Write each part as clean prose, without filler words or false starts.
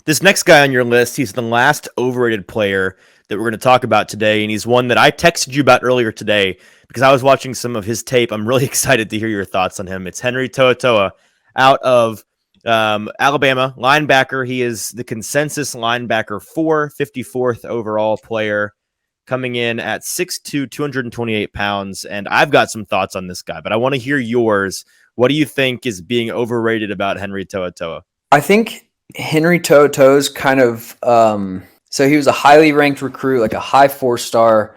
This next guy on your list, he's the last overrated player that we're going to talk about today, and he's one that I texted you about earlier today because I was watching some of his tape. I'm really excited to hear your thoughts on him. It's Henry To'oTo'o out of Alabama, linebacker. He is the consensus linebacker 54th overall player, coming in at 6'2", 228 pounds, and I've got some thoughts on this guy, but I want to hear yours. What do you think is being overrated about Henry To'oTo'o? I think Henry To'oTo'o's kind of so he was a highly ranked recruit, like a high 4-star,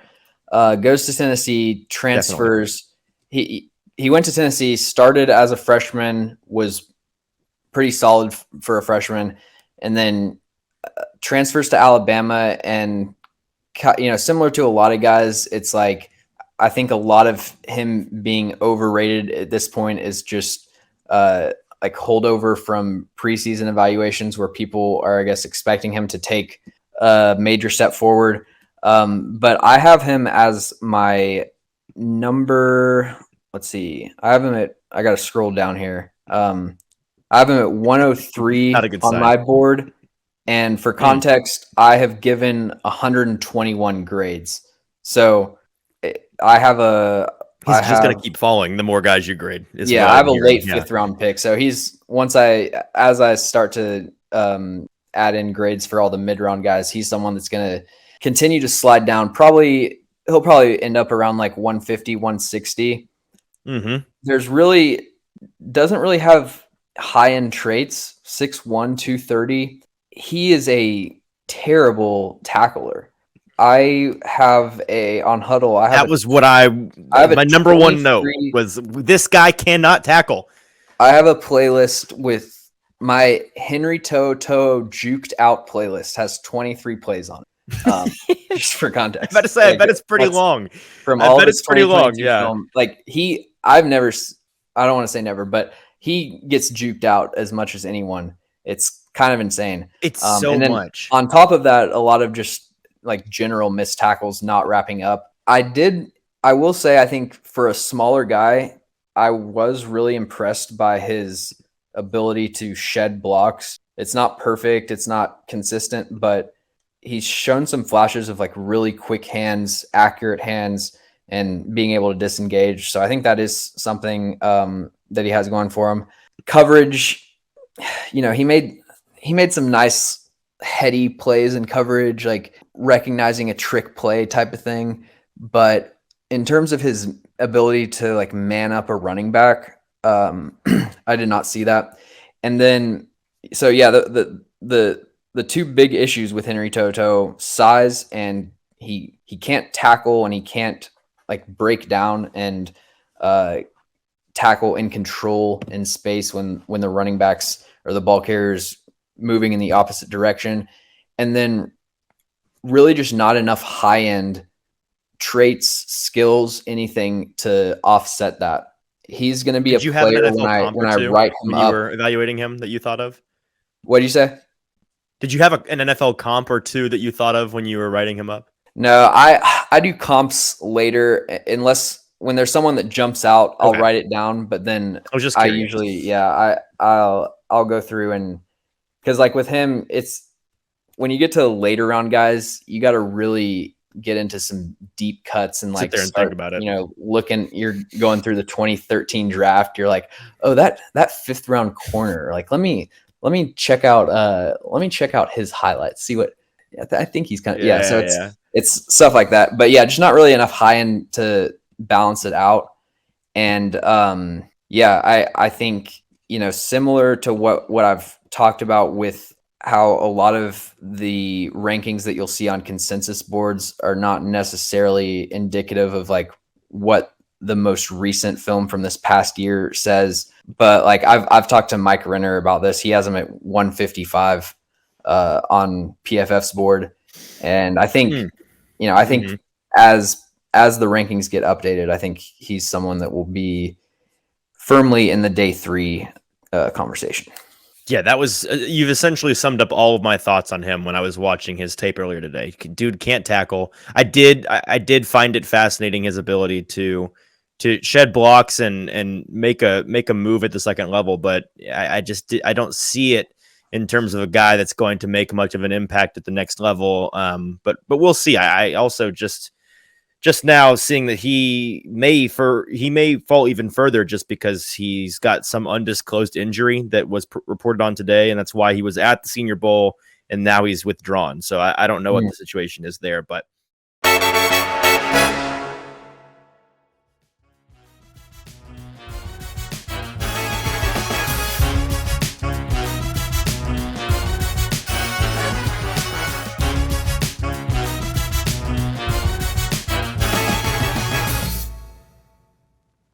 goes to Tennessee, transfers. Definitely. He went to Tennessee, started as a freshman, was pretty solid for a freshman, and then transfers to Alabama. And similar to a lot of guys, it's like I think a lot of him being overrated at this point is just like holdover from preseason evaluations where people are, I guess, expecting him to take a major step forward. But I have him as my number. Let's see. I got to scroll down here. I have him at 103 on my board. And for context, I have given 121 grades. So I have He's just going to keep falling the more guys you grade. I have a late 5th round pick. So as I start to add in grades for all the mid-round guys, he's someone that's going to continue to slide down. He'll probably end up around like 150, 160. Mm-hmm. Doesn't really have high-end traits, 6'1", 230. He is a terrible tackler. I have on Huddle. My number one note was this guy cannot tackle. I have a playlist with my Henry To'oTo'o juked out playlist, has 23 plays on it. Just for context. I bet it's pretty long. It's pretty long. Yeah. Film. I don't want to say never, but he gets juked out as much as anyone. It's kind of insane. It's so much. On top of that, a lot of just like general missed tackles, not wrapping up. I will say, I think for a smaller guy, I was really impressed by his ability to shed blocks. It's not perfect. It's not consistent, but he's shown some flashes of like really quick hands, accurate hands, and being able to disengage. So I think that is something that he has going for him. Coverage, he made some nice heady plays in coverage, like recognizing a trick play type of thing. But in terms of his ability to like man up a running back, I did not see that. And then, so yeah, the two big issues with Henry To'oTo'o: size, and he can't tackle, and he can't like break down and tackle in control in space when the running backs or the ball carriers moving in the opposite direction. And then really just not enough high-end traits, skills, anything to offset that. He's going to be a player when I write him up. You were evaluating him that you thought of? What did you say? Did you have an NFL comp or two that you thought of when you were writing him up? No, I do comps later, unless when there's someone that jumps out, I'll write it down. But then I usually, I'll go through, and because like with him, it's when you get to later round guys, you got to really get into some deep cuts and like think about it. You're going through the 2013 draft. You're like, oh, that 5th round corner. Like, let me check out his highlights. See what I think he's kind of it's stuff like that. But yeah, just not really enough high end to balance it out. And I think similar to what I've talked about with how a lot of the rankings that you'll see on consensus boards are not necessarily indicative of like what the most recent film from this past year says. But like I've talked to Mike Renner about this. He has him at 155 on PFF's board. And I think, as the rankings get updated, I think he's someone that will be firmly in the day 3 conversation. Yeah, that was you've essentially summed up all of my thoughts on him when I was watching his tape earlier today. Dude can't tackle. I did find it fascinating, his ability to shed blocks and make a move at the second level, but I don't see it in terms of a guy that's going to make much of an impact at the next level. But we'll see. I also just now seeing that he may fall even further just because he's got some undisclosed injury that was reported on today, and that's why he was at the Senior Bowl and now he's withdrawn. So I don't know what the situation is there, but